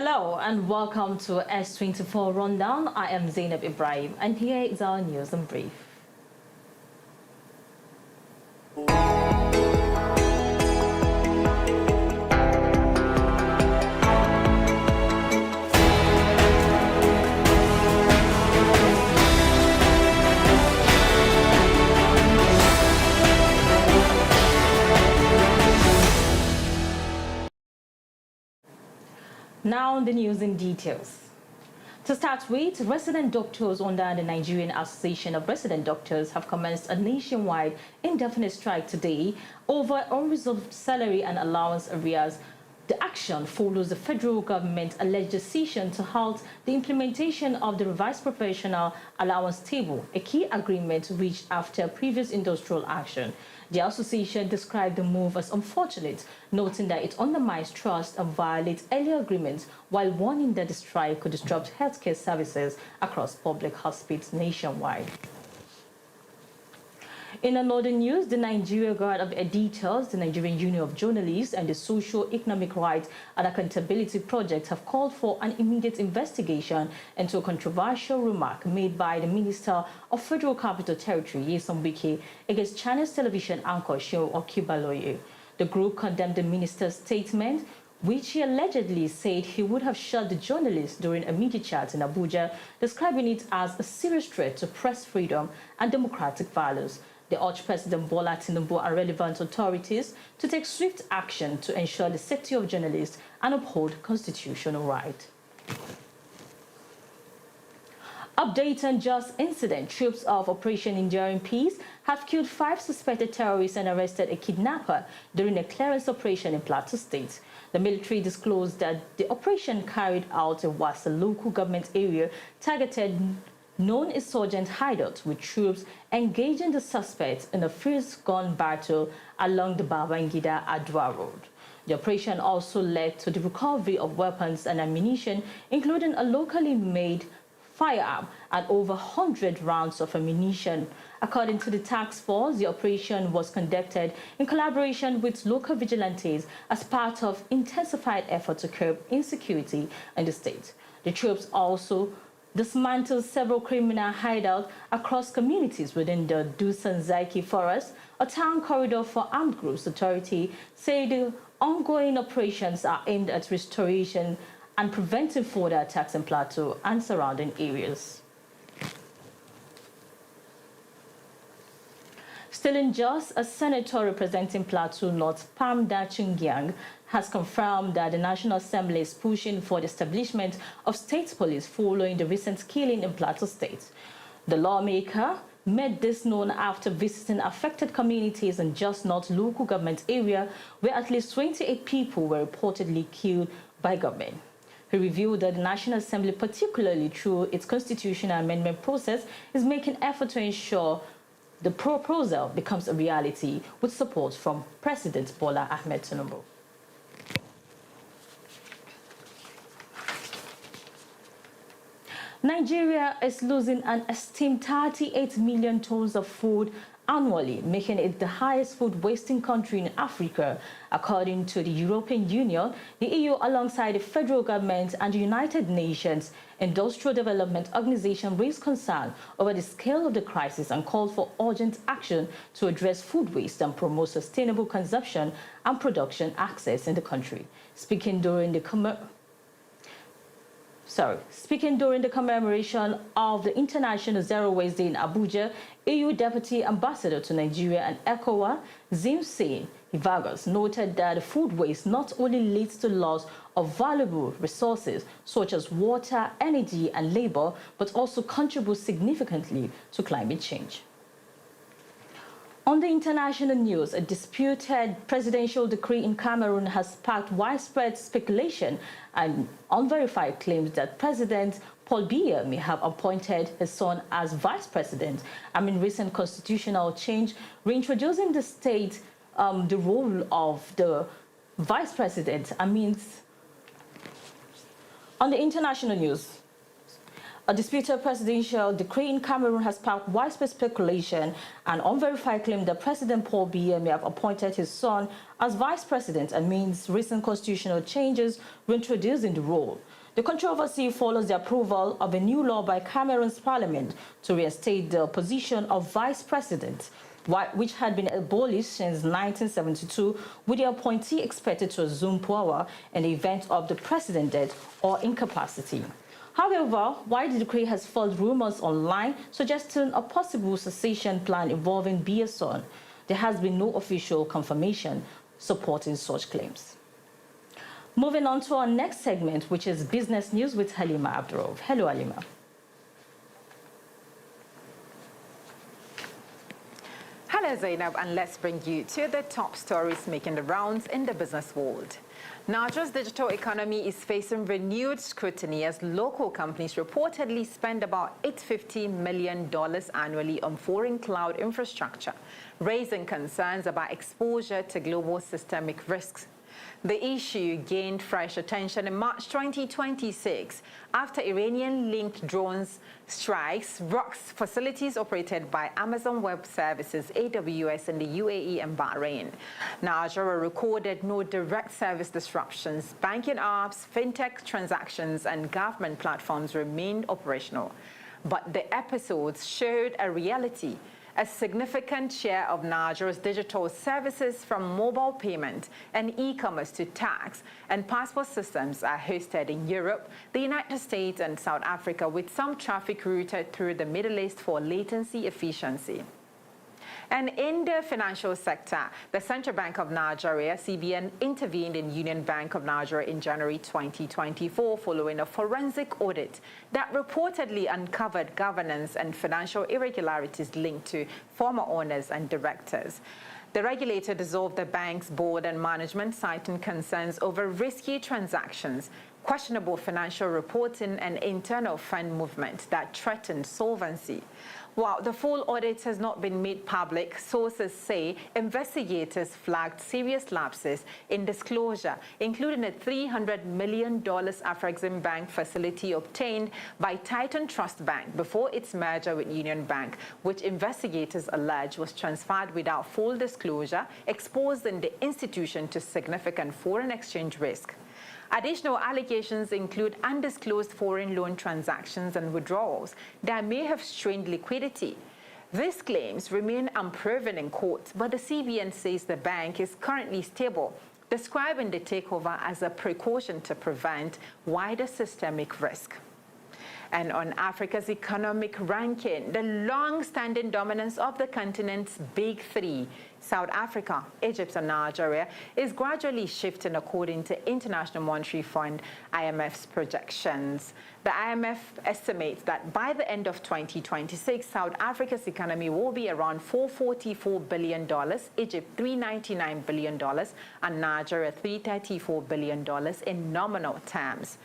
Hello and welcome to S24 Rundown. I am Zainab Ibrahim and here is our news in brief. Now the news in details. To start with, resident doctors under the Nigerian Association of Resident Doctors have commenced a nationwide indefinite strike today over unresolved salary and allowance arrears. The action follows the federal government's alleged decision to halt the implementation of the revised professional allowance table, a key agreement reached after previous industrial action. The association described the move as unfortunate, noting that it undermines trust and violates earlier agreements, while warning that the strike could disrupt healthcare services across public hospitals nationwide. In another news, the Nigeria Guard of Editors, the Nigerian Union of Journalists, and the Socio-Economic Rights and Accountability Project have called for an immediate investigation into a controversial remark made by the Minister of Federal Capital Territory, Nyesom Wike, against Channels television anchor Seun Okibaloye. The group condemned the minister's statement, which he allegedly said he would have shot the journalist during a media chat in Abuja, describing it as a serious threat to press freedom and democratic values. They urged President Bola Tinubu and relevant authorities to take swift action to ensure the safety of journalists and uphold constitutional rights. Update on just incident. Troops of Operation Enduring Peace have killed 5 suspected terrorists and arrested a kidnapper during a clearance operation in Plateau State. The military disclosed that the operation carried out in Wassa local government area targeted known insurgent hideout, with troops engaging the suspects in a fierce-gun battle along the Babangida Adwa Road. The operation also led to the recovery of weapons and ammunition, including a locally made firearm and over 100 rounds of ammunition. According to the task force, the operation was conducted in collaboration with local vigilantes as part of intensified effort to curb insecurity in the state. The troops also dismantled several criminal hideouts across communities within the Dusanzaki forest, a town corridor for armed groups. Authority say the ongoing operations are aimed at restoration and preventing further attacks in Plateau and surrounding areas. Still in Jos, a senator representing Plateau North, Pam Dachingyang, has confirmed that the National Assembly is pushing for the establishment of state police following the recent killing in Plateau State. The lawmaker made this known after visiting affected communities in Jos North local government area, where at least 28 people were reportedly killed by gunmen. He revealed that the National Assembly, particularly through its constitutional amendment process, is making effort to ensure the proposal becomes a reality with support from President Bola Ahmed Tinubu. Nigeria is losing an estimated 38 million tons of food annually, making it the highest food wasting country in Africa. According to the European Union, the EU, alongside the federal government and the United Nations Industrial Development Organization, raised concern over the scale of the crisis and called for urgent action to address food waste and promote sustainable consumption and production access in the country. Speaking during the commemoration of the International Zero Waste Day in Abuja, EU Deputy Ambassador to Nigeria and ECOWAS, Zimse Vargas, noted that the food waste not only leads to loss of valuable resources such as water, energy, and labor, but also contributes significantly to climate change. On the international news, a disputed presidential decree in Cameroon has sparked widespread speculation and unverified claims that President Paul Biya may have appointed his son as vice president amid recent constitutional change, reintroducing the state the role of the vice president. On the international news, A disputed presidential decree in Cameroon has sparked widespread speculation and unverified claim that President Paul Biya may have appointed his son as vice president amidst recent constitutional changes reintroducing the role. The controversy follows the approval of a new law by Cameroon's parliament to reinstate the position of vice president, which had been abolished since 1972, with the appointee expected to assume power in the event of the president's death or incapacity. However, while the decree has fueled rumors online suggesting a possible secession plan involving Biya's son, there has been no official confirmation supporting such claims. Moving on to our next segment, which is business news with Halima Abdurov. Hello, Halima. Hello, Zainab, and let's bring you to the top stories making the rounds in the business world. Nigeria's digital economy is facing renewed scrutiny as local companies reportedly spend about $850 million annually on foreign cloud infrastructure, raising concerns about exposure to global systemic risks. The issue gained fresh attention in March 2026 after Iranian-linked drones strikes rocked facilities operated by Amazon Web Services, AWS, in the UAE and Bahrain. Nigeria recorded no direct service disruptions. Banking apps, fintech transactions, and government platforms remained operational. But the episodes showed a reality. A significant share of Nigeria's digital services, from mobile payment and e-commerce to tax and passport systems, are hosted in Europe, the United States, and South Africa, with some traffic routed through the Middle East for latency efficiency. And in the financial sector, the Central Bank of Nigeria, CBN, intervened in Union Bank of Nigeria in January 2024 following a forensic audit that reportedly uncovered governance and financial irregularities linked to former owners and directors. The regulator dissolved the bank's board and management, citing concerns over risky transactions, questionable financial reporting, and internal fund movement that threatened solvency. While the full audit has not been made public, sources say investigators flagged serious lapses in disclosure, including a $300 million Afrexim Bank facility obtained by Titan Trust Bank before its merger with Union Bank, which investigators allege was transferred without full disclosure, exposing the institution to significant foreign exchange risk. Additional allegations include undisclosed foreign loan transactions and withdrawals that may have strained liquidity. These claims remain unproven in court, but the CBN says the bank is currently stable, describing the takeover as a precaution to prevent wider systemic risk. And on Africa's economic ranking, the long-standing dominance of the continent's big three, South Africa, Egypt, and Nigeria, is gradually shifting according to International Monetary Fund, IMF's projections. The IMF estimates that by the end of 2026, South Africa's economy will be around $444 billion, Egypt $399 billion, and Nigeria $334 billion in nominal terms.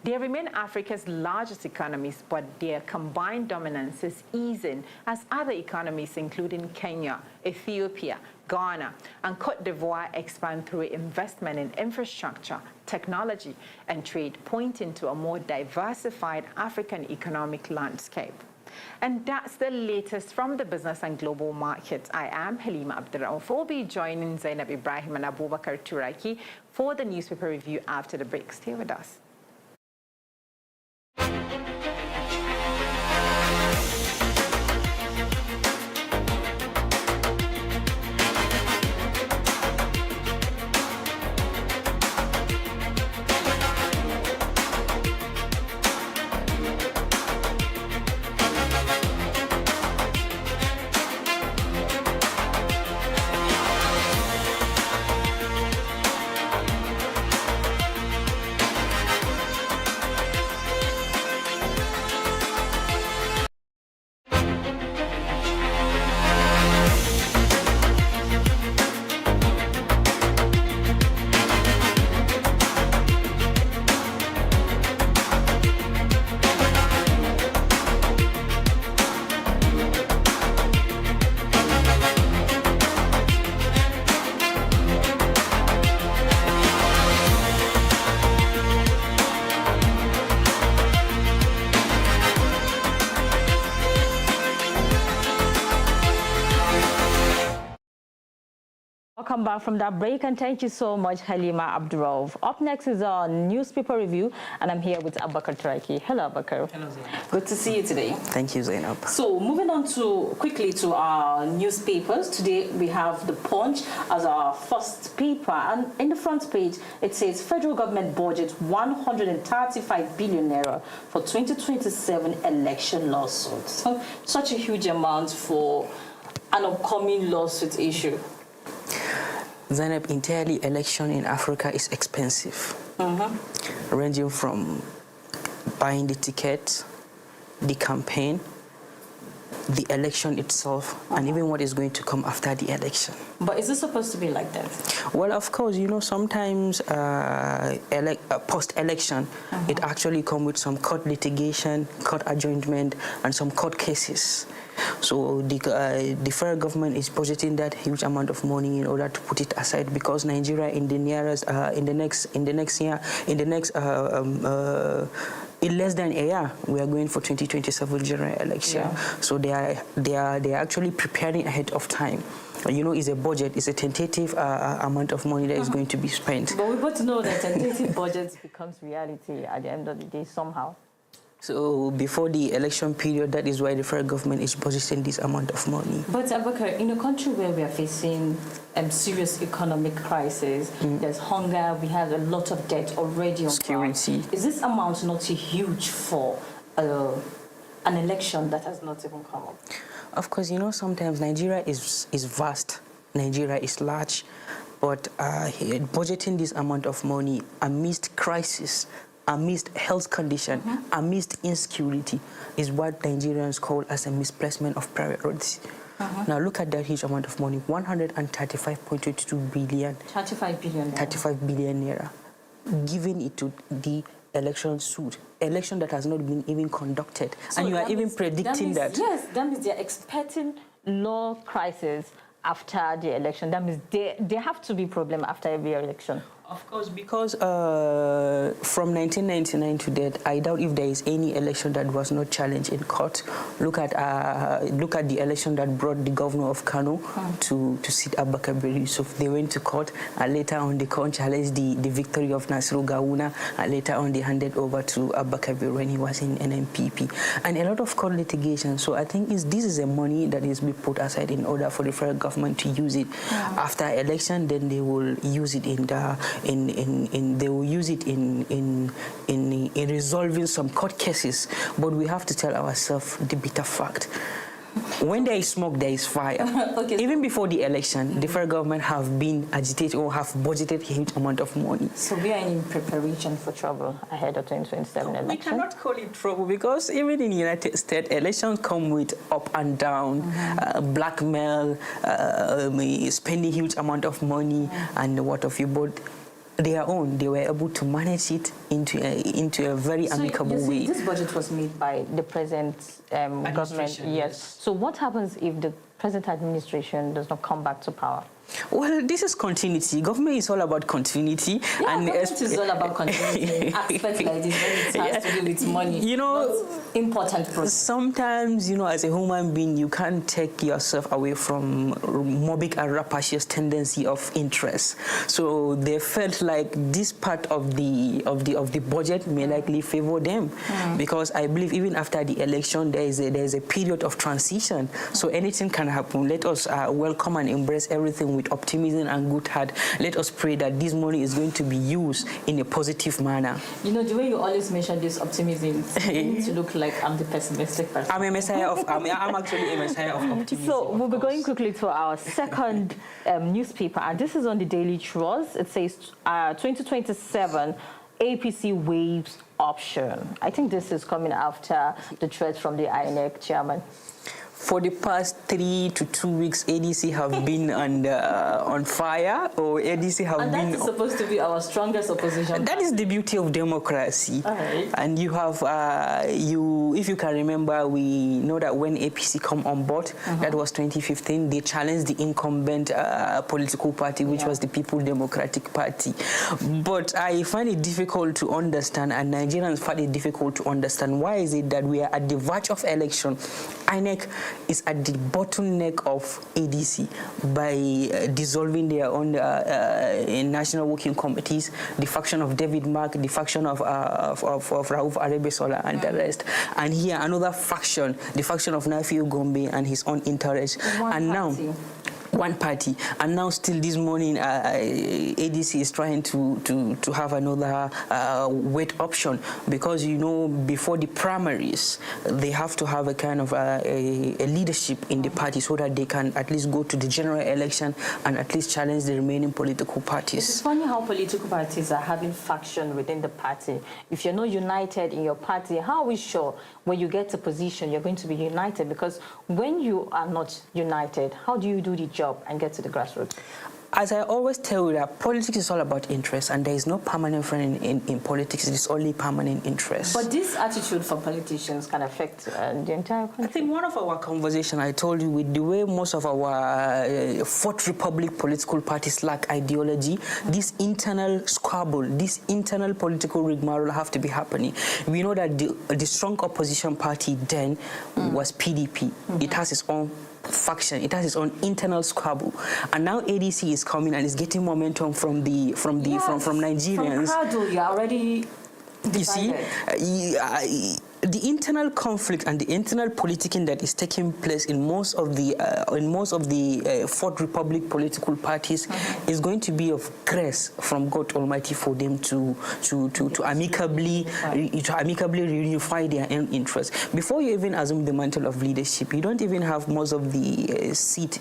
They remain Africa's largest economies, but their combined dominance is easing as other economies, including Kenya, Ethiopia, Ghana, and Cote d'Ivoire, expand through investment in infrastructure, technology, and trade, pointing to a more diversified African economic landscape. And that's the latest from the business and global markets. I am Halima Abdurov. We'll be joining Zainab Ibrahim and Abubakar Turaki for the newspaper review after the break. Stay with us. welcome back from that break, and thank you so much, Halima Abdurrauf. Up next is our newspaper review, and I'm here with Abubakar Turaki. Hello, Abubakar. Hello, Zainab. Good to see you today. Thank you, Zainab. So, moving on quickly to our newspapers. Today, we have The Punch as our first paper, and in the front page, it says federal government budget 135 billion naira for 2027 election lawsuits. So, such a huge amount for an upcoming lawsuit issue. Zainab, entirely election in Africa is expensive, ranging from buying the ticket, the campaign, the election itself, and even what is going to come after the election. But is it supposed to be like that? Well, of course, you know, sometimes post-election, it actually comes with some court litigation, court adjournment, and some court cases. So the federal government is budgeting that huge amount of money in order to put it aside, because Nigeria in less than a year, we are going for 2027 general election. Yeah. So they are actually preparing ahead of time. You know, it's a budget, it's a tentative amount of money that is going to be spent. But we both know that tentative budgets becomes reality at the end of the day somehow. So before the election period, that is why the federal government is budgeting this amount of money. But Abubakar, in a country where we are facing serious economic crisis, there's hunger, we have a lot of debt already on security. ground. Is this amount not huge for an election that has not even come up? Of course, you know, sometimes Nigeria is vast, Nigeria is large, but budgeting this amount of money amidst crisis, amidst health condition, amidst insecurity, is what Nigerians call as a misplacement of priorities. Now look at that huge amount of money, 135.22 billion. 35 billion. 35 billion naira. Giving it to the election suit, election that has not been even conducted, so and you are even predicting that. Yes, that means they're expecting law crisis after the election. That means there have to be problem after every election. Of course, because from 1999 to date, I doubt if there is any election that was not challenged in court. Look at the election that brought the governor of Kano to sit Abubakar Yusuf. They went to court, and later on the court challenged the victory of Nasiru Gawuna, and later on they handed over to Abubakar when he was in NMPP. And a lot of court litigation. So I think this is a money that is being put aside in order for the federal government to use it. After election, then they will use it in resolving some court cases. But we have to tell ourselves the bitter fact. When there is smoke, there is fire. Okay. Even before the election, the federal government have been agitated or have budgeted a huge amount of money. So we are in preparation for trouble ahead of 2027 election? We cannot call it trouble, because even in the United States, elections come with up and down, blackmail, spending huge amount of money, and what of you. But their own, they were able to manage it into a very amicable way. This budget was made by the present government. Yes. So what happens if the present administration does not come back to power? Well, this is continuity. Government is all about continuity. Yeah, and government is all about continuity. Aspects like this, when it has to do with money. You know, important process. Sometimes, you know, as a human being, you can't take yourself away from morbid and rapacious tendency of interest. So they felt like this part of the budget may likely favor them, because I believe even after the election, there is a period of transition. So anything can happen. Let us welcome and embrace everything with optimism and good heart. Let us pray that this money is going to be used in a positive manner. You know, the way you always mention this optimism, you need to look like I'm the pessimistic person. I'm a messiah of, I'm actually a messiah of optimism. So we'll be going quickly to our second newspaper, and this is on the Daily Trust. It says 2027 APC waives option. I think this is coming after the threat from the INEC chairman. For the past 3 to 2 weeks, ADC have been on fire, or ADC have been... And that is supposed to be our strongest opposition. That is the beauty of democracy. Right. And you have, you you can remember, we know that when APC come on board, that was 2015, they challenged the incumbent political party, which was the People's Democratic Party. But I find it difficult to understand, and Nigerians find it difficult to understand, why is it that we are at the verge of election? INEC is at the bottleneck of ADC by dissolving their own national working committees, the faction of David Mark, the faction of Rauf Arebesola and the rest. And here another faction, the faction of Nafi Gombe and his own interest. One party, and now still this morning ADC is trying to have another weight option, because before the primaries they have to have a kind of a leadership in the party so that they can at least go to the general election and at least challenge the remaining political parties. It's funny how political parties are having faction within the party. If you're not united in your party, how are we sure when you get to position you're going to be united? Because when you are not united, how do you do the job and get to the grassroots? As I always tell you, that politics is all about interest, and there is no permanent friend in politics. It is only permanent interest. But this attitude from politicians can affect the entire country. I think one of our conversations, I told you, with the way most of our Fourth Republic political parties lack ideology, this internal squabble, this internal political rigmarole have to be happening. We know that the strong opposition party then was PDP. It has its own faction, it has its own internal squabble, and now ADC is coming and is getting momentum from Nigerians. From Kado, you're already divided. You see, the internal conflict and the internal politicking that is taking place in most of the Fourth Republic political parties is going to be of grace from God Almighty for them to amicably reunify their own interests. Before you even assume the mantle of leadership, you don't even have most of the seat,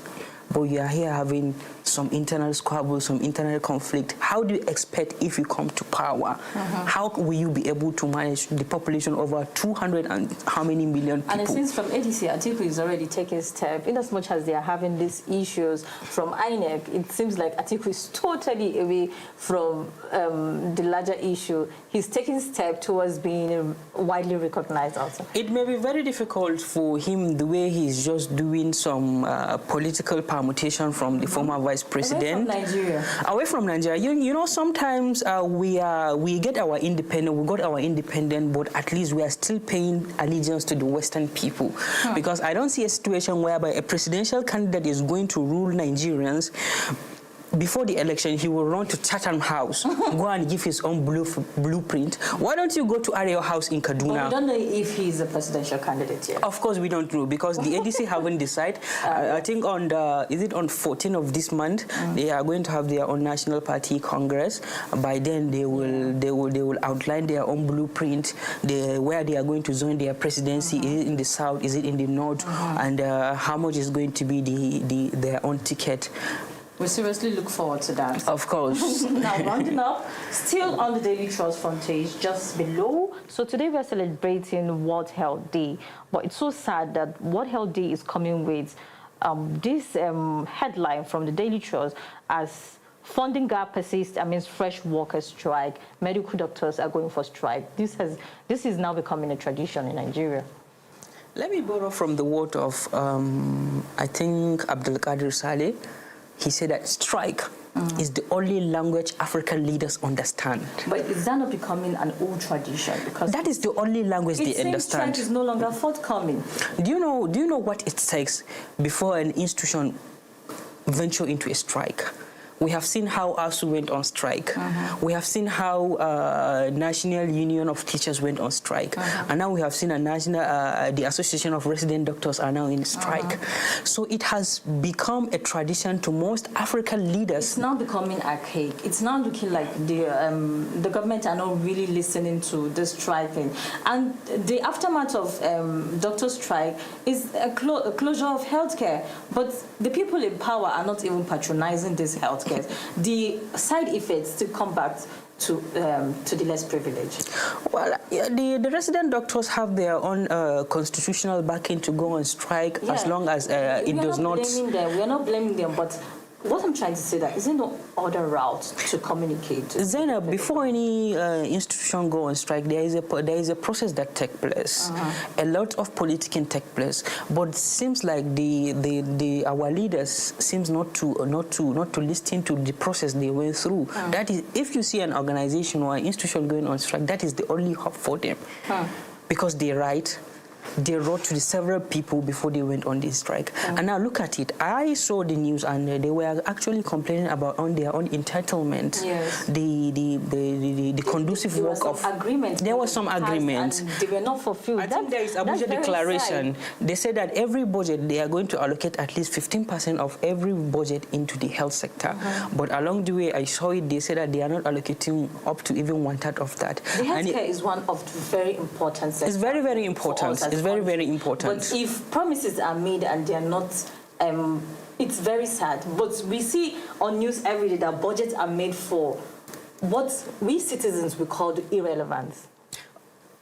but you are here having some internal squabble, some internal conflict. How do you expect, if you come to power, how will you be able to manage the population over 200 and how many million people? And it seems from ADC, Atiku is already taking steps. In as much as they are having these issues from INEC, it seems like Atiku is totally away from the larger issue. He's taking steps towards being widely recognized also. It may be very difficult for him the way he's just doing some political permutation from the former vice president. Away from Nigeria. Away from Nigeria. You know, sometimes we get our independent, but at least we are still paying allegiance to the Western people. Because I don't see a situation whereby a presidential candidate is going to rule Nigerians. Before the election, he will run to Chatham House, go and give his own blueprint. Why don't you go to Ario House in Kaduna? But we don't know if he's a presidential candidate yet. Of course we don't know, because the ADC haven't decided. I think on the 14th of this month, they are going to have their own national party congress. By then they will outline their own blueprint, where they are going to zone their presidency. Is it in the south? Is it in the north? And how much is going to be their own ticket? We seriously look forward to that. Of course. Now, rounding up, still on the Daily Trust front page, just below. So today we are celebrating World Health Day. But it's so sad that World Health Day is coming with this headline from the Daily Trust as funding gap persists amidst fresh workers' strike. Medical doctors are going for strike. This is now becoming a tradition in Nigeria. Let me borrow from the word of, I think, Abdulkadir Saleh. He said that strike is the only language African leaders understand. But is that not becoming an old tradition? Because that is the only language they understand. Strike is no longer forthcoming. Do you know what it takes before an institution venture into a strike? We have seen how ASU went on strike. We have seen how National Union of Teachers went on strike. And now we have seen the Association of Resident Doctors are now in strike. So it has become a tradition to most African leaders. It's now becoming archaic. It's now looking like the government are not really listening to this striking. And the aftermath of doctor strike is a closure of healthcare. But the people in power are not even patronizing this healthcare. The side effects still come back to the less privileged. Well, the resident doctors have their own constitutional backing to go on strike as long as it does not. We are not blaming them, but what I'm trying to say that is there no other route to communicate? Zainab, before any institution go on strike, there is a process that takes place. A lot of politicking take place, but it seems like our leaders seems not to listen to the process they went through. That is, if you see an organization or an institution going on strike, that is the only hope for them, because they wrote to the several people before they went on this strike. And now look at it. I saw the news and they were actually complaining about on their own entitlement. Yes. The conducive work of agreement. There was some agreement. And they were not fulfilled. I think there is a budget declaration. They said that every budget they are going to allocate at least 15% of every budget into the health sector. But along the way, I saw it. They said that they are not allocating up to even 1/3 of that. The healthcare is one of the very important sectors. It's very, very important. It's very, very important. But if promises are made and they are not, it's very sad. But we see on news every day that budgets are made for what we citizens we call irrelevant.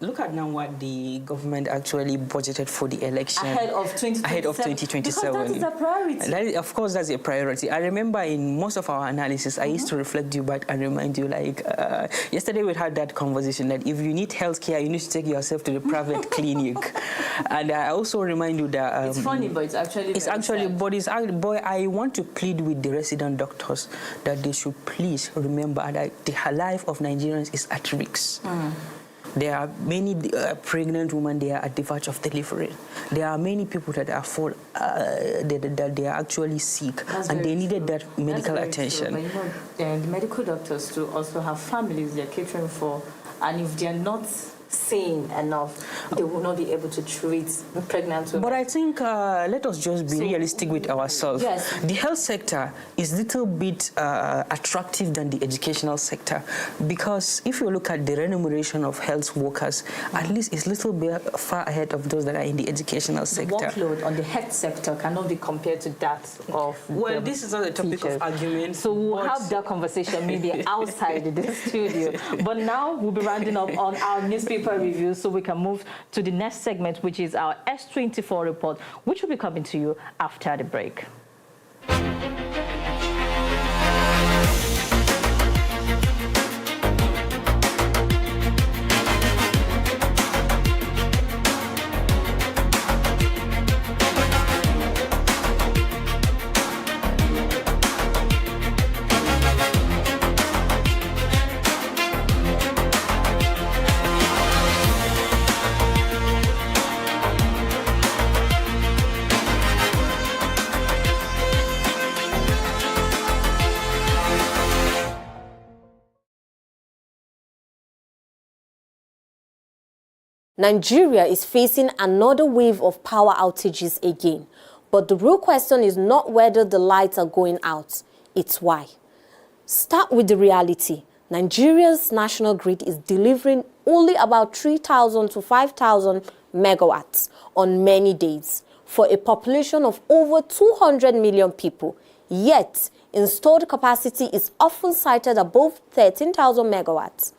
Look at now what the government actually budgeted for the election. Ahead of 2027. Because that is a priority. Of course, that's a priority. I remember in most of our analysis, I used to reflect you back and remind you, like, yesterday we had that conversation that if you need healthcare, you need to take yourself to the private clinic. And I also remind you that... it's funny, but it's actually sad. Boy, I want to plead with the resident doctors that they should please remember that the life of Nigerians is at risk. There are many pregnant women, they are at the verge of delivery. There are many people that are that they are actually sick and they needed that medical attention. True, but the medical doctors too also have families they're catering for, and if they're not sane enough, they will not be able to treat pregnant women. But I think let us just be realistic with ourselves. Yes. The health sector is a little bit attractive than the educational sector, because if you look at the remuneration of health workers, at least it's a little bit far ahead of those that are in the educational sector. The workload on the health sector cannot be compared to that of this is not a topic of argument. So we'll have that conversation maybe outside the studio. But now we'll be rounding up on our newspaper review, so we can move to the next segment, which is our S24 report, which will be coming to you after the break. Nigeria is facing another wave of power outages again. But the real question is not whether the lights are going out, it's why. Start with the reality. Nigeria's national grid is delivering only about 3,000 to 5,000 megawatts on many days for a population of over 200 million people. Yet, installed capacity is often cited above 13,000 megawatts.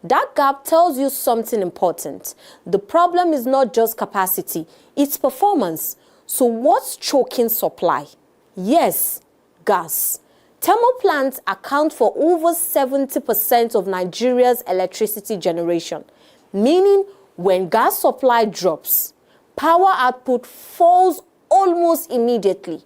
That gap tells you something important. The problem is not just capacity, it's performance. So what's choking supply? Yes, gas. Thermal plants account for over 70% of Nigeria's electricity generation, meaning when gas supply drops, power output falls almost immediately.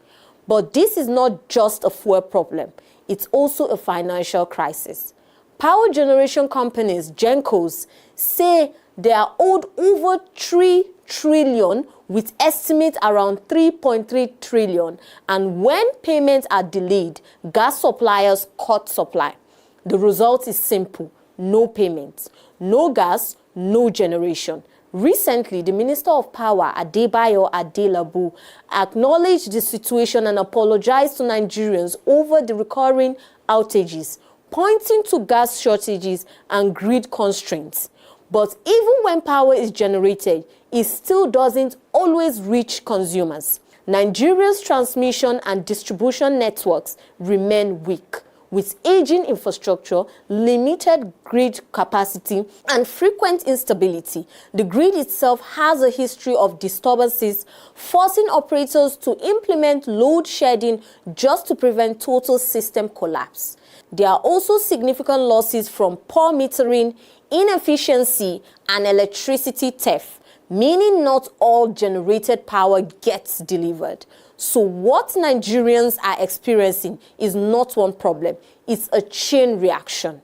But this is not just a fuel problem, it's also a financial crisis. Power generation companies, GenCos, say they are owed over 3 trillion with estimates around 3.3 trillion. And when payments are delayed, gas suppliers cut supply. The result is simple: no payments, no gas, no generation. Recently, the Minister of Power, Adebayo Adelabu, acknowledged the situation and apologized to Nigerians over the recurring outages, pointing to gas shortages and grid constraints. But even when power is generated, it still doesn't always reach consumers. Nigeria's transmission and distribution networks remain weak. with aging infrastructure, limited grid capacity, and frequent instability. The grid itself has a history of disturbances, forcing operators to implement load shedding just to prevent total system collapse. There are also significant losses from poor metering, inefficiency, and electricity theft, meaning not all generated power gets delivered. So what Nigerians are experiencing is not one problem, it's a chain reaction.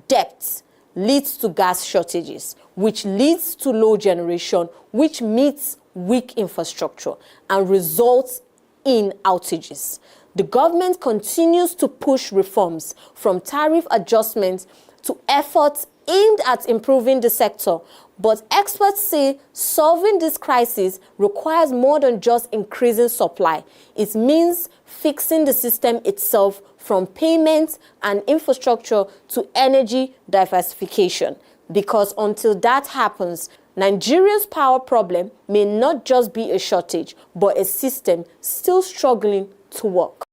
Debt leads to gas shortages, which leads to low generation, which meets weak infrastructure and results in outages. The government continues to push reforms, from tariff adjustments to efforts aimed at improving the sector. But experts say solving this crisis requires more than just increasing supply. It means fixing the system itself, from payments and infrastructure to energy diversification. Because until that happens, Nigeria's power problem may not just be a shortage, but a system still struggling to work.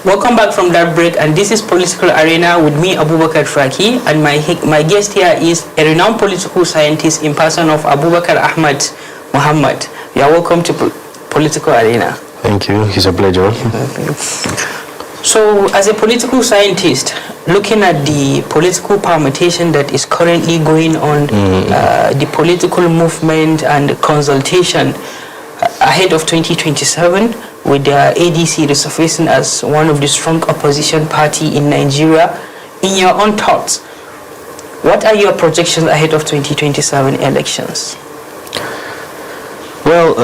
Welcome back from that break, and this is Political Arena with me, Abubakar Fraki, and my guest here is a renowned political scientist in person of Abubakar Ahmad Muhammad. You are welcome to Political Arena. Thank you, it's a pleasure. So, as a political scientist, looking at the political permutation that is currently going on, the political movement and consultation ahead of 2027, with the ADC resurfacing as one of the strong opposition party in Nigeria, in your own thoughts, what are your projections ahead of 2027 elections? Well,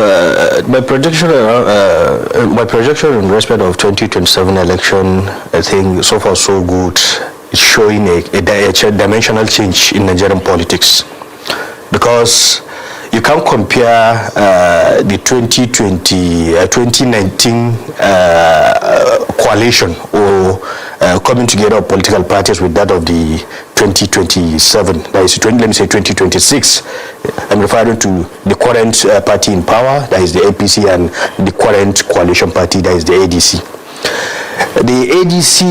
my projection in respect of 2027 election, I think so far so good. It's showing a dimensional change in Nigerian politics, because you can't compare the 2019 coalition or coming together of political parties with that of the 2027, that is, let me say 2026. I'm referring to the current party in power, that is the APC, and the current coalition party, that is the ADC. The ADC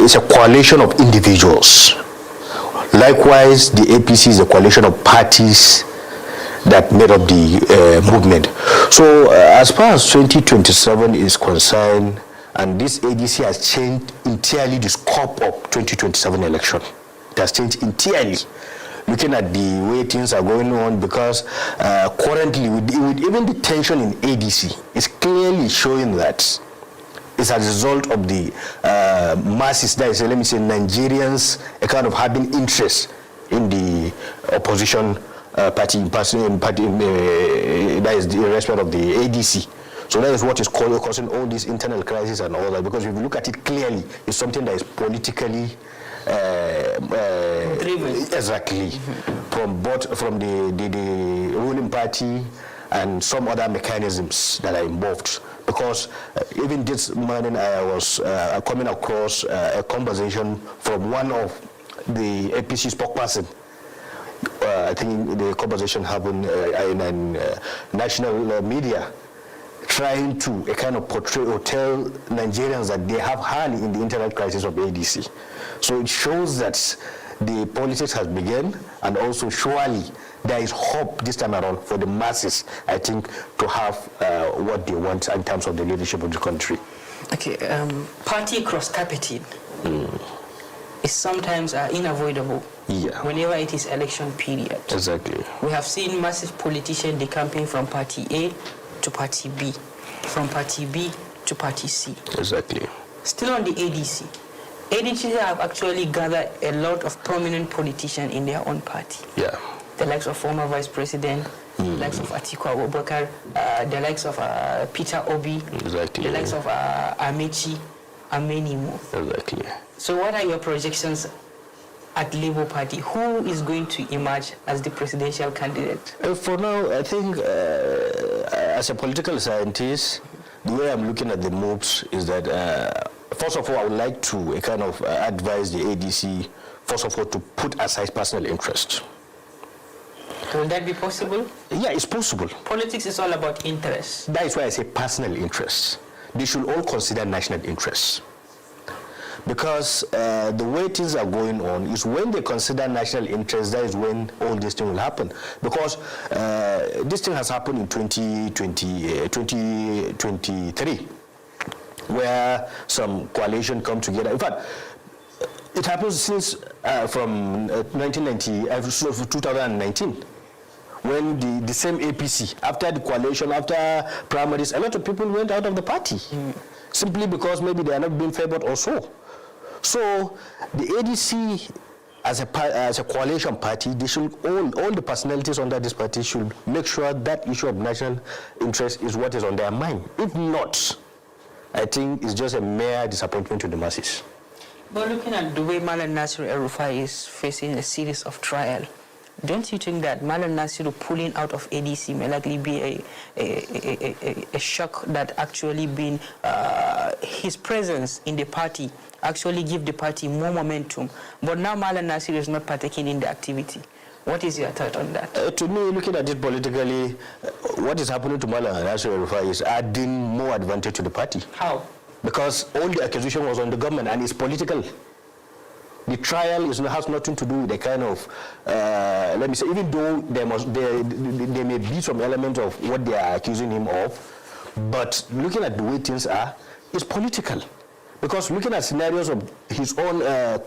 is a coalition of individuals. Likewise, the APC is a coalition of parties that made up the movement. So as far as 2027 is concerned, and this ADC has changed entirely the scope of 2027 election. It has changed entirely, looking at the way things are going on, because currently with even the tension in ADC is clearly showing that it's a result of the masses, that is, let me say, Nigerians, a kind of having interest in the opposition party, that is the respect of the ADC. So that is what is causing all this internal crisis and all that, because if you look at it clearly, it's something that is politically driven. Exactly. From the ruling party and some other mechanisms that are involved. Because even this morning I was coming across a conversation from one of the APC spokesperson. I think the conversation happened in national media, trying to kind of portray or tell Nigerians that they have hand in the internal crisis of ADC. So it shows that the politics has begun, and also surely there is hope this time around for the masses, I think, to have what they want in terms of the leadership of the country. Okay, party cross-carpeting is sometimes unavoidable. Yeah. Whenever it is election period. Exactly. We have seen massive politicians decamping from party A to party B, from party B to party C. Exactly. Still on the ADC. ADC have actually gathered a lot of prominent politicians in their own party. Yeah. The likes of former Vice President the likes of Atiku Abubakar, the likes of Peter Obi, Exactly. the likes of Amechi, and many more. Exactly. So what are your projections at Labour Party? Who is going to emerge as the presidential candidate? For now, I think as a political scientist, the way I'm looking at the moves is that, first of all, I would like to kind of advise the ADC, first of all, to put aside personal interest. Will that be possible? Yeah, it's possible. Politics is all about interest. That is why I say personal interests. They should all consider national interests. Because the way things are going on is when they consider national interests, that is when all this thing will happen. Because this thing has happened in 2023, where some coalition come together. In fact, it happens since from 2019, when the same APC, after the coalition, after primaries, a lot of people went out of the party, simply because maybe they are not being favored or so. So the ADC, as a coalition party, they should all the personalities under this party should make sure that issue of national interest is what is on their mind. If not, I think it's just a mere disappointment to the masses. But looking at the way Malam Nasir El-Rufai is facing a series of trial, don't you think that Malam Nasir pulling out of ADC may likely be a shock that actually been his presence in the party actually give the party more momentum? But now Malam Nasir is not partaking in the activity. What is your thought on that? To me, looking at it politically, what is happening to Malam Nasir El-Rufai is adding more advantage to the party. How? Because all the accusation was on the government and it's political. The trial has nothing to do with the kind of, let me say, even though there may be some element of what they are accusing him of, but looking at the way things are, it's political. Because looking at scenarios of his own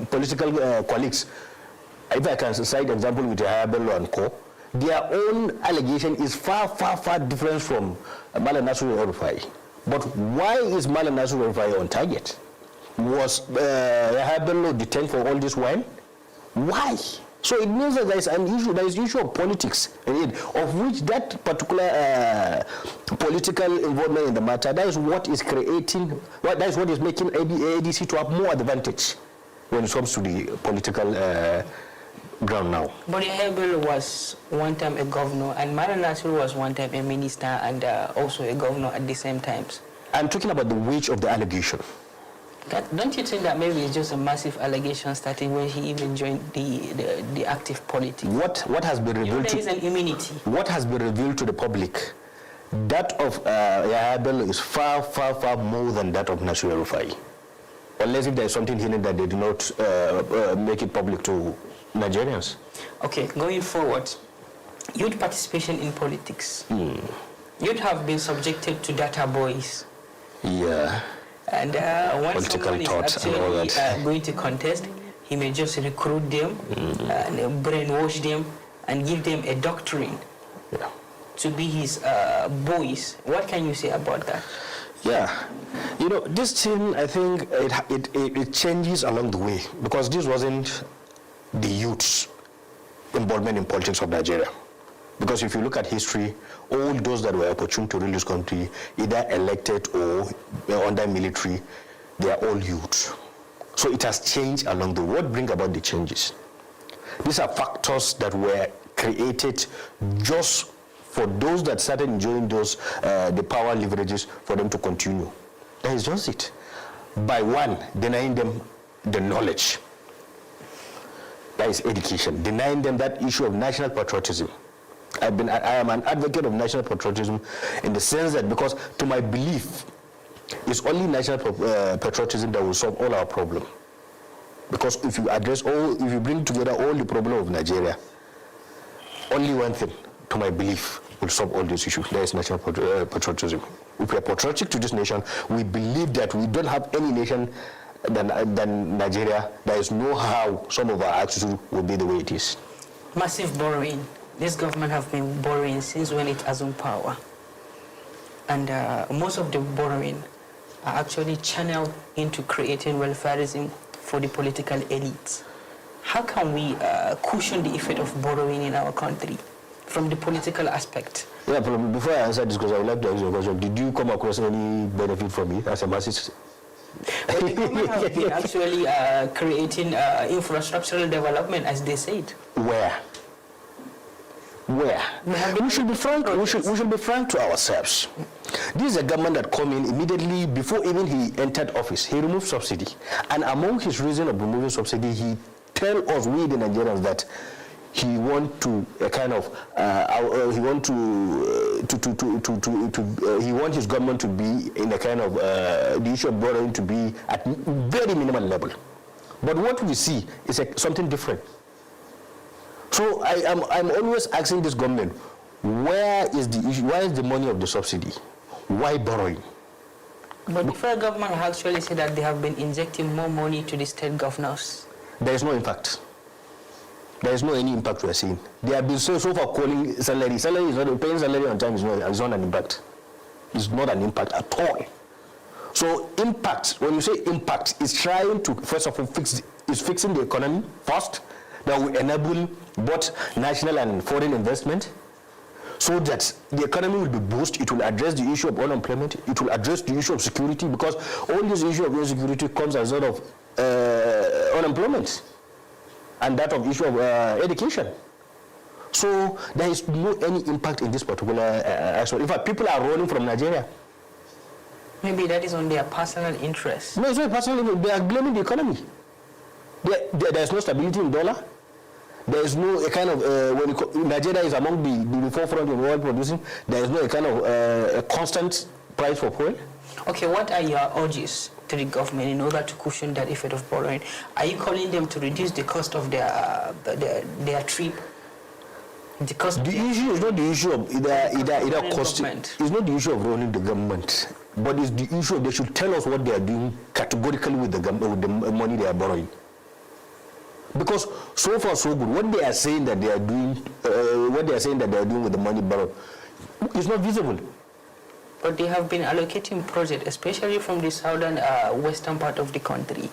political colleagues, if I can cite an example with Yahya Bello and co., their own allegation is far, far, far different from Malam Nasir El-Rufai. But why is Malam Nasir El-Rufai on target? Was Yahya Bello detained for all this while? Why? So it means that there is an issue, there is issue of politics, of which that particular political involvement in the matter, that is what is creating, that is what is making ADC to have more advantage when it comes to the political ground now. But Yahya Bello was one time a governor, and Malam Nasir was one time a minister and also a governor at the same times. I'm talking about the weight of the allegation. Don't you think that maybe it's just a massive allegation starting when he even joined the active politics? What has been revealed there is an immunity. What has been revealed to the public, that of Yahya Bello is far, far, far more than that of Nasir El-Rufai. Unless if there is something hidden that they do not make it public to Nigerians. Okay, going forward, youth participation in politics. Youth have been subjected to data boys. Yeah. And when someone is actually going to contest, he may just recruit them and brainwash them and give them a doctrine to be his boys. What can you say about that? Yeah, you know, this thing, I think it changes along the way, because this wasn't the youth's involvement in politics of Nigeria. Because if you look at history, all those that were opportune to rule this country, either elected or under military, they are all youth. So it has changed along the way. What brings about the changes? These are factors that were created just for those that started enjoying those, the power leverages for them to continue. That is just it. By one, denying them the knowledge. That is education. Denying them that issue of national patriotism. I am an advocate of national patriotism in the sense that, because to my belief, it's only national patriotism that will solve all our problems. Because if you if you bring together all the problems of Nigeria, only one thing, to my belief, will solve all these issues. That is national patriotism. If we are patriotic to this nation, we believe that we don't have any nation than Nigeria. There is no how some of our attitude will be the way it is. Massive borrowing. This government have been borrowing since when it assumed power. And most of the borrowing are actually channeled into creating welfarism for the political elites. How can we cushion the effect of borrowing in our country? from the political aspect? Yeah, before I answer this question, I would like to ask you a question. Did you come across any benefit from it as a masses? Well, the government have been actually creating infrastructural development, as they said. Where? We should be frank. We should be frank to ourselves. This is a government that come in immediately before even he entered office. He removed subsidy, and among his reason of removing subsidy, he tell us, we the Nigerians, that he want to he want his government to be in a kind of the issue of borrowing to be at very minimal level. But what we see is something different. So I'm always asking this government, where is the issue? Where is the money of the subsidy? Why borrowing? But the federal government actually said that they have been injecting more money to the state governors. There is no impact. There is no any impact we are seeing. They have been so far calling salary. Salary is not, paying salary on time is not an impact. It's not an impact at all. So impact, when you say impact, is trying to, first of all, fixing the economy first, that will enable both national and foreign investment, so that the economy will be boosted. It will address the issue of unemployment. It will address the issue of security, because all this issue of insecurity comes as a result of unemployment and that of issue of education. So there is no any impact in this particular aspect. In fact, people are running from Nigeria. Maybe that is on their personal interest. No, it's not personal. They are blaming the economy. There is no stability in dollar. There is no a kind of Nigeria is among the forefront in world producing. There is no a kind of a constant price for oil. Okay, what are your urges to the government in order to cushion that effect of borrowing? Are you calling them to reduce the cost of their trip? The issue is not the issue of either cost. It's not the issue of running the government, but it's the issue of they should tell us what they are doing categorically with the money they are borrowing. Because so far so good, what they are saying that they are doing, with the money borrowed, is not visible. But they have been allocating projects, especially from the southern western part of the country.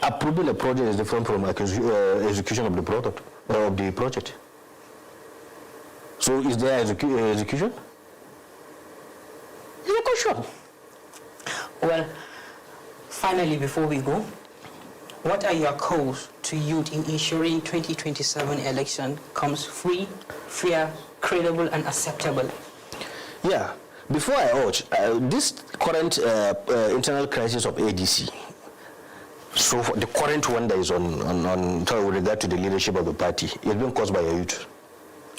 Approving a project is different from execution of the product of the project. So is there execution? It's a question. Well, finally, before we go, what are your calls to youth in ensuring 2027 election comes free, fair, credible, and acceptable? Yeah. Before I urge, this current internal crisis of ADC, so the current one that is on with regard to the leadership of the party, is being caused by a youth.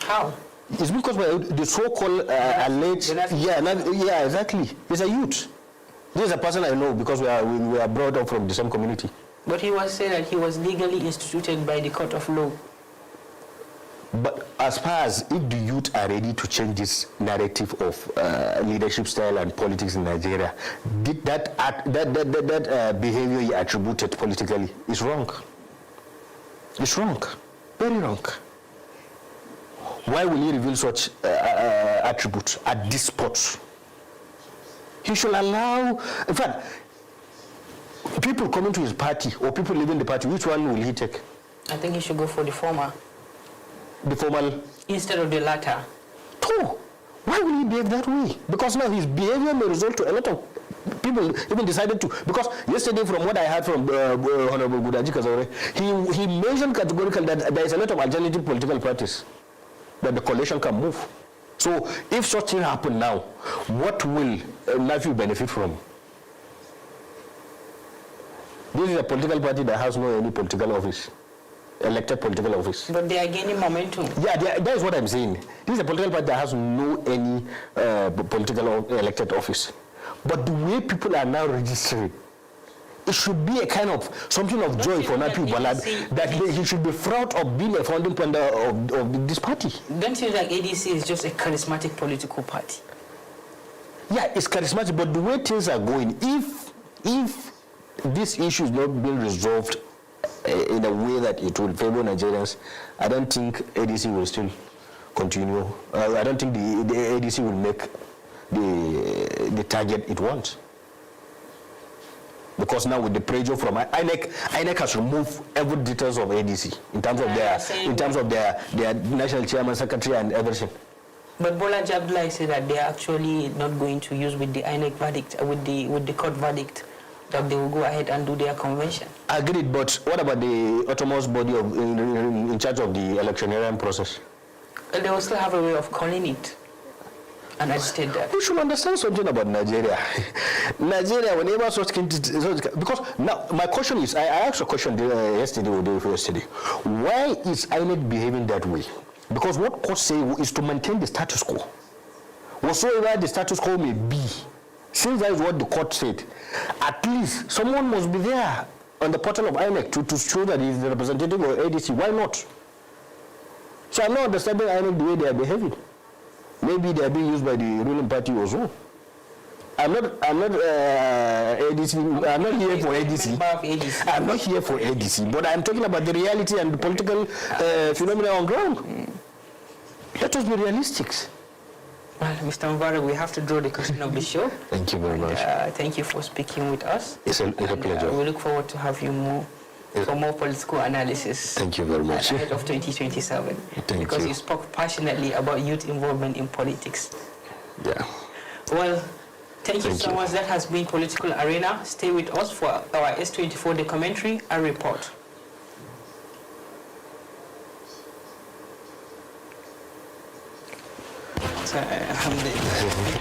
How? It's been caused by the so-called alleged. Yeah, exactly. It's a youth. This is a person I know because we are brought up from the same community. But he was saying that he was legally instituted by the court of law. But as far as if the youth are ready to change this narrative of leadership style and politics in Nigeria, that behavior he attributed politically is wrong. It's wrong, very wrong. Why will he reveal such attributes at this spot? He should allow, in fact, people coming to his party or people leaving the party, which one will he take? I think he should go for the former. The formal? Instead of the latter. Oh, why will he behave that way? Because now his behavior may result to a lot of people even decided to, because yesterday from what I heard from Honorable Gudaji Kazore, he mentioned categorically that there is a lot of alternative political parties that the coalition can move. So if such thing happen now, what will Nafi benefit from? This is a political party that has no any political office, elected political office. But they are gaining momentum. Yeah, that is what I'm saying. This is a political party that has no any political elected office. But the way people are now registering, it should be a kind of something of joy for Nafi Balad that he should be proud of being a founding member of this party. Don't you think ADC is just a charismatic political party? Yeah, it's charismatic, but the way things are going, if this issue is not being resolved in a way that it will favor Nigerians, I don't think ADC will still continue. I don't think the ADC will make the target it wants. Because now with the pressure from INEC has removed every details of ADC in terms of their national chairman, secretary, and everything. But Bola Abdullahi said that they are actually not going to use with the INEC verdict, with the court verdict, that they will go ahead and do their convention. Agreed, but what about the autonomous body in charge of the electioneering process? They will still have a way of calling it. And I stated that. We should understand something about Nigeria. Nigeria, whenever because now my question is, I asked a question yesterday or day before yesterday. Why is INEC behaving that way? Because what court say is to maintain the status quo. Whatsoever the status quo may be, since that is what the court said, at least someone must be there on the portal of INEC to show that he is the representative of ADC. Why not? So I'm not understanding INEC the way they are behaving. Maybe they are being used by the ruling party also. I'm not ADC. I'm not here for ADC. I'm not here for ADC. But I'm talking about the reality and the political phenomena on ground. Let us be realistic. Well, Mr. Mubarak, we have to draw the curtain of the show. Thank you very much. Thank you for speaking with us. It's a pleasure. We look forward to have you more for more political analysis. Thank you very much. Ahead of 2027. Because you spoke passionately about youth involvement in politics. Yeah. Well, thank you so much. That has been Political Arena. Stay with us for our S24 documentary and report. Alhamdulillah.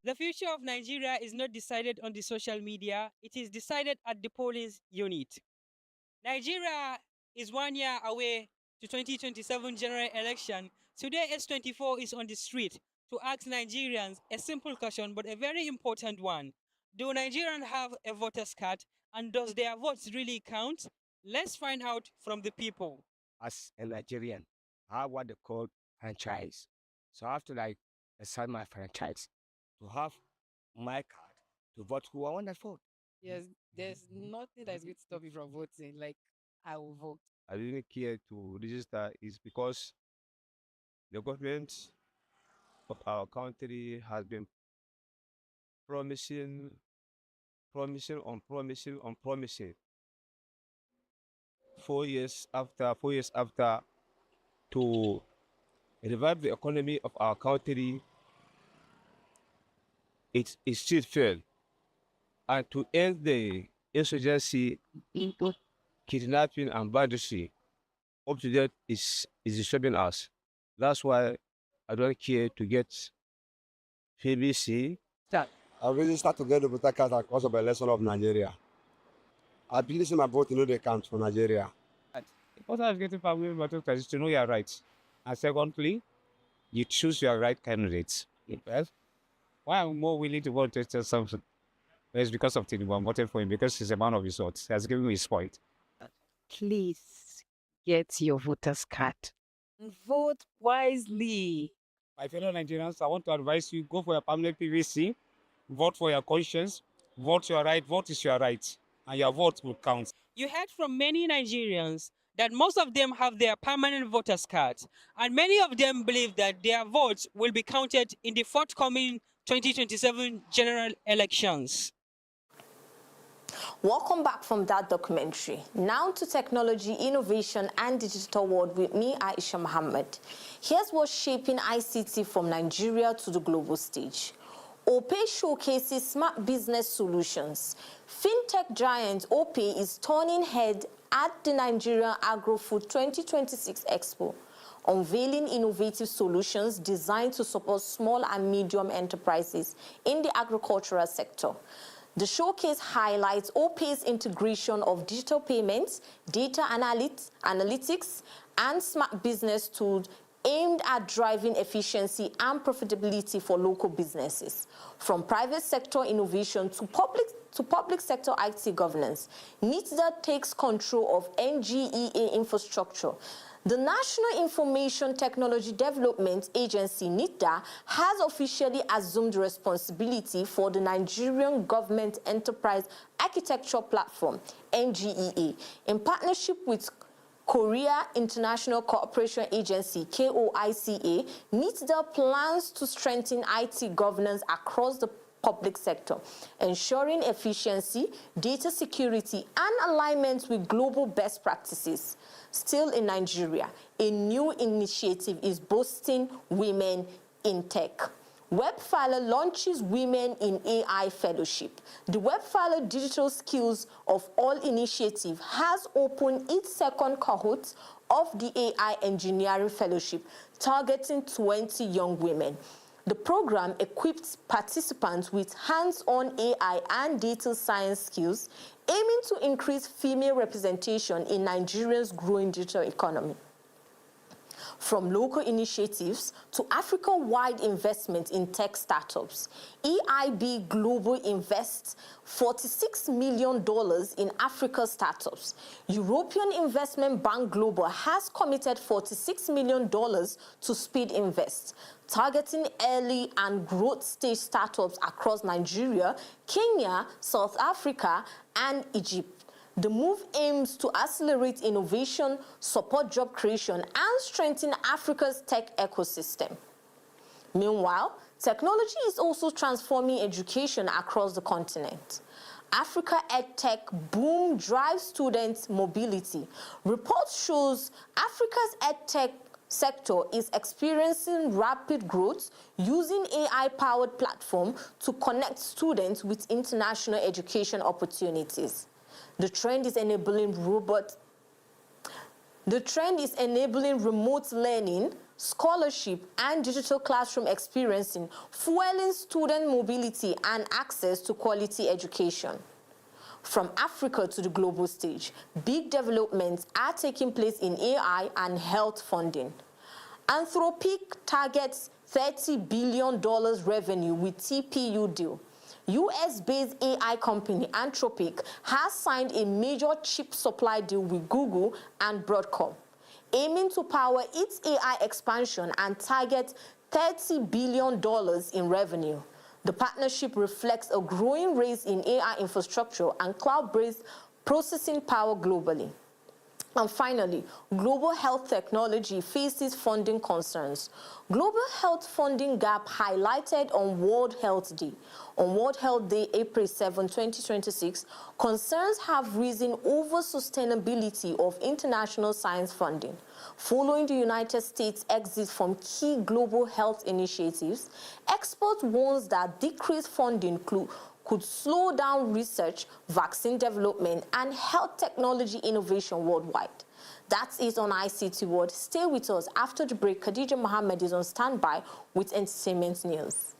The future of Nigeria is not decided on the social media, it is decided at the polling unit. Nigeria is 1 year away to 2027 general election. Today, S24 is on the street to ask Nigerians a simple question, but a very important one. Do Nigerians have a voter's card, and does their votes really count? Let's find out from the people. As a Nigerian, I have what they call franchise. So I have to assign my franchise to have my card to vote who I want to vote. Yes, there's nothing that's going to stop me from voting. I will vote. I didn't care to register is because the government of our country has been promising on promising. 4 years after to revive the economy of our country, it still failed. And to end the insurgency, kidnapping and banditry, up to that is disturbing us. That's why I don't care to get PBC. I really start to get the voter card because of the election of Nigeria. I believe in my vote in the count for Nigeria. What I was getting from voter card is to know your rights. And secondly, you choose your right candidates. Well, why I'm more willing to vote to something? It's because of Tinubu. I'm voting for him because he's a man of his words. He has given me his point. Please get your voter's card. Vote wisely. My fellow Nigerians, I want to advise you, go for your permanent PVC, vote for your conscience, vote your right, vote is your right, and your vote will count. You heard from many Nigerians that most of them have their permanent voters cards, and many of them believe that their votes will be counted in the forthcoming 2027 general elections. Welcome back from that documentary. Now to technology, innovation, and digital world with me, Aisha Muhammad. Here's what's shaping ICT from Nigeria to the global stage. OPE showcases smart business solutions. Fintech giant OPE is turning head at the Nigerian Agro-Food 2026 Expo, unveiling innovative solutions designed to support small and medium enterprises in the agricultural sector. The showcase highlights OPE's integration of digital payments, data analytics, and smart business tools aimed at driving efficiency and profitability for local businesses. From private sector innovation to public sector IT governance, NITDA takes control of NGEA infrastructure. The National Information Technology Development Agency, NITDA, has officially assumed responsibility for the Nigerian Government Enterprise Architecture Platform, NGEA, in partnership with Korea International Cooperation Agency, KOICA. NITDA plans to strengthen IT governance across the public sector, ensuring efficiency, data security, and alignment with global best practices. Still in Nigeria, a new initiative is boosting women in tech. Webfiler launches Women in AI Fellowship. The Webfiler Digital Skills of All initiative has opened its second cohort of the AI Engineering Fellowship, targeting 20 young women. The program equips participants with hands-on AI and data science skills, aiming to increase female representation in Nigeria's growing digital economy. From local initiatives to Africa-wide investment in tech startups, EIB Global invests $46 million in Africa startups. European Investment Bank Global has committed $46 million to Speed Invest, targeting early and growth stage startups across Nigeria, Kenya, South Africa, and Egypt. The move aims to accelerate innovation, support job creation, and strengthen Africa's tech ecosystem. Meanwhile, technology is also transforming education across the continent. Africa EdTech boom drives student mobility. Report shows Africa's EdTech sector is experiencing rapid growth, using AI-powered platform to connect students with international education opportunities. The trend is enabling remote learning, scholarship, and digital classroom experiencing, fueling student mobility and access to quality education. From Africa to the global stage, big developments are taking place in AI and health funding. Anthropic targets $30 billion revenue with TPU deal. US-based AI company Anthropic has signed a major chip supply deal with Google and Broadcom, aiming to power its AI expansion and target $30 billion in revenue. The partnership reflects a growing race in AI infrastructure and cloud-based processing power globally. And finally, global health technology faces funding concerns. Global health funding gap highlighted on World Health Day. On World Health Day, April 7, 2026, concerns have risen over sustainability of international science funding. Following the United States' exit from key global health initiatives, experts warn that decreased funding could slow down research, vaccine development, and health technology innovation worldwide. That's it on ICT World. Stay with us. After the break, Khadija Mohammed is on standby with entertainment news.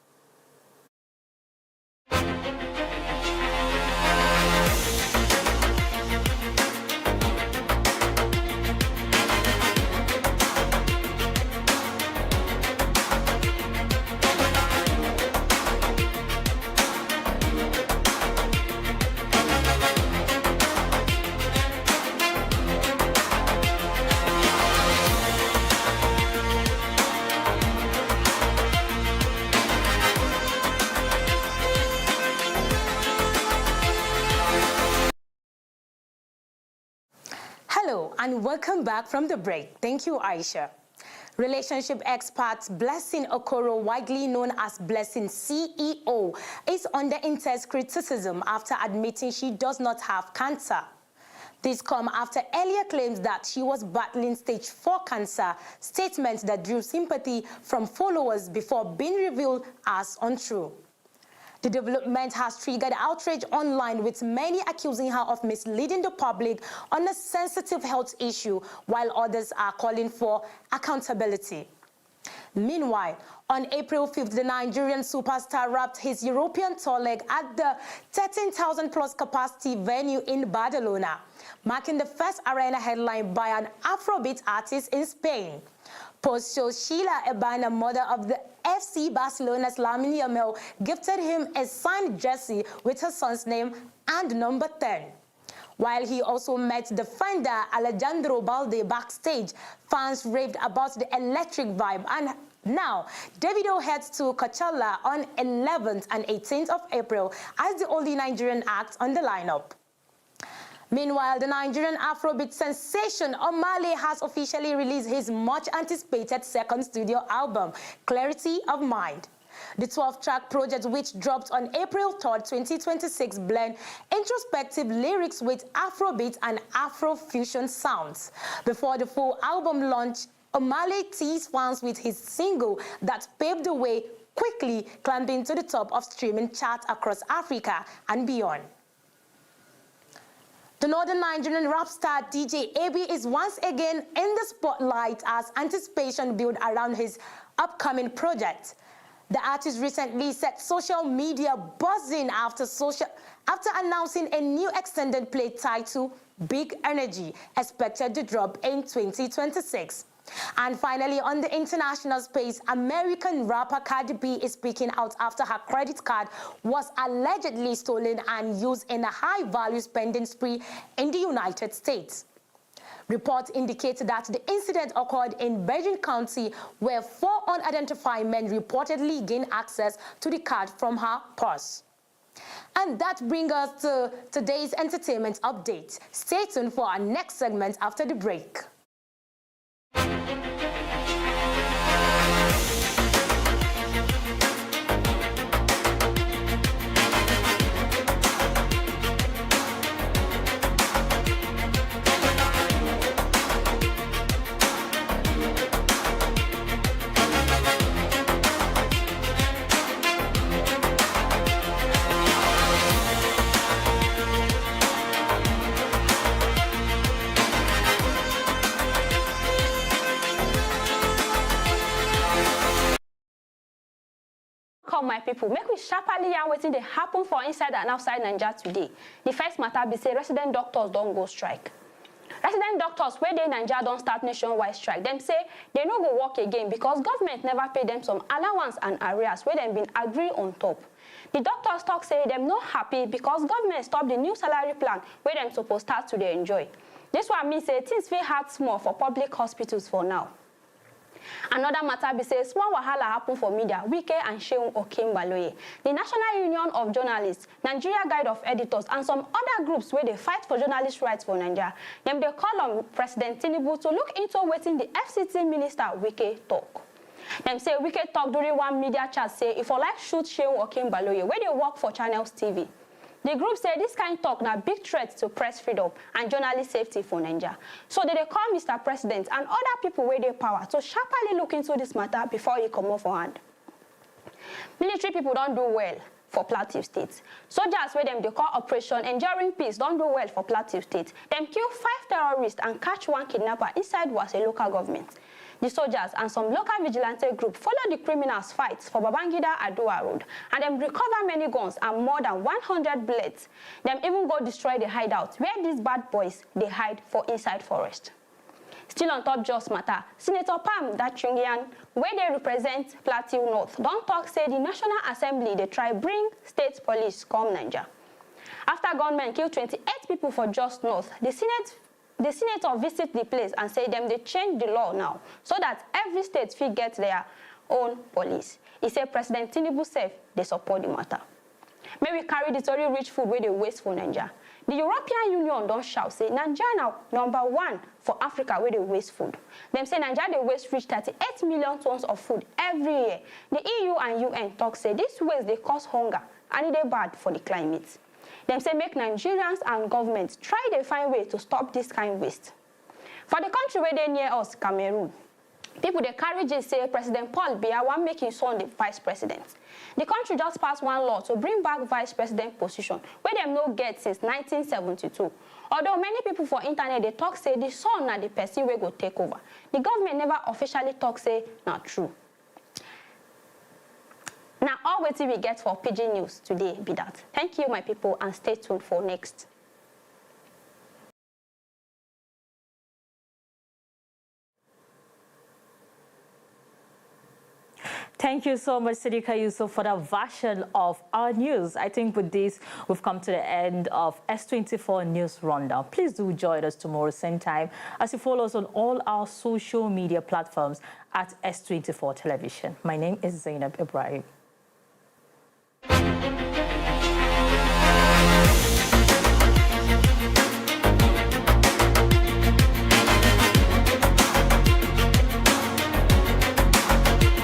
Hello and welcome back from the break. Thank you, Aisha. Relationship expert Blessing Okoro, widely known as Blessing CEO, is under intense criticism after admitting she does not have cancer. This comes after earlier claims that she was battling stage 4 cancer, statements that drew sympathy from followers before being revealed as untrue. The development has triggered outrage online, with many accusing her of misleading the public on a sensitive health issue, while others are calling for accountability. Meanwhile, on April 5th, the Nigerian superstar wrapped his European tour leg at the 13,000-plus capacity venue in Barcelona, marking the first arena headline by an Afrobeat artist in Spain. Post shows Sheila Ebana, mother of the FC Barcelona's Lamine Yamal, gifted him a signed jersey with her son's name and number 10. While he also met defender Alejandro Balde backstage, fans raved about the electric vibe. And now, Davido heads to Coachella on 11th and 18th of April as the only Nigerian act on the lineup. Meanwhile, the Nigerian Afrobeat sensation Omale has officially released his much-anticipated second studio album, Clarity of Mind. The 12-track project, which dropped on April 3rd, 2026, blend introspective lyrics with Afrobeat and Afrofusion sounds. Before the full album launch, Omale teased fans with his single that paved the way, quickly climbing to the top of streaming charts across Africa and beyond. The Northern Nigerian rap star DJ AB is once again in the spotlight as anticipation builds around his upcoming project. The artist recently set social media buzzing after announcing a new extended play titled Big Energy, expected to drop in 2026. And finally, on the international space, American rapper Cardi B is speaking out after her credit card was allegedly stolen and used in a high-value spending spree in the United States. Reports indicate that the incident occurred in Bergen County, where 4 unidentified men reportedly gained access to the card from her purse. And that brings us to today's entertainment update. Stay tuned for our next segment after the break. My people, make we sharply yarn wetin dey happen for inside and outside Naija today. The first matter be say resident doctors don't go strike. Resident doctors wey dey Naija don start nationwide strike. Dem say they no go work again because government never pay them some allowance and arrears wey dem been agree on top. The doctors talk say dem no happy because government stop the new salary plan wey dem suppose start to dey enjoy. This one mean say things fit hard small for public hospitals for now. Another matter be say small wahala happen for media, Wike and Seun Okinbaloye. The National Union of Journalists, Nigeria Guild of Editors, and some other groups where they fight for journalist rights for Nigeria, them they call on President Tinubu to look into wetin the FCT minister Wike talk. Them say Wike talk during one media chat say if I like shoot Seun Okinbaloye where they work for Channels TV. The group say this kind of talk na big threat to press freedom and journalist safety for Nigeria. So they call Mr. President and other people with their power to sharply look into this matter before he come off for hand. Military people don't do well for Plateau State. Soldiers where them they call Operation Enduring Peace don't do well for Plateau State. Them kill 5 terrorists and catch 1 kidnapper inside was a local government. The soldiers and some local vigilante group follow the criminals' fights for Babangida Adua Road, and them recover many guns and more than 100 bullets. Them even go destroy the hideout where these bad boys they hide for inside forest. Still on top just matter, Senator Pam Dachungian, where they represent Plateau North, don't talk say the National Assembly they try bring state police come Nigeria. After gunmen kill 28 people for just North, the senator visit the place and say them they change the law now so that every state fit get their own police. He said President Tinubu said they support the matter. May we carry the story rich food where they waste for Nigeria. The European Union don't shout say Nigeria now #1 for Africa where they waste food. Them say Nigeria they waste reach 38 million tons of food every year. The EU and UN talk say this waste they cause hunger and it is bad for the climate. Them say make Nigerians and governments try to find way to stop this kind of waste. For the country where they near us, Cameroon, people they carry J say President Paul Biya want make his son the vice president. The country just passed one law to bring back vice president position where them no get since 1972. Although many people for internet they talk say the son na the person will go take over. The government never officially talk say not true. Now, all what we get for PG News today be that. Thank you, my people, and stay tuned for next. Thank you so much, Sidika Yusuf, for that version of our news. I think with this, we've come to the end of S24 News Rundown. Please do join us tomorrow, same time, as you follow us on all our social media platforms at S24 Television. My name is Zainab Ibrahim.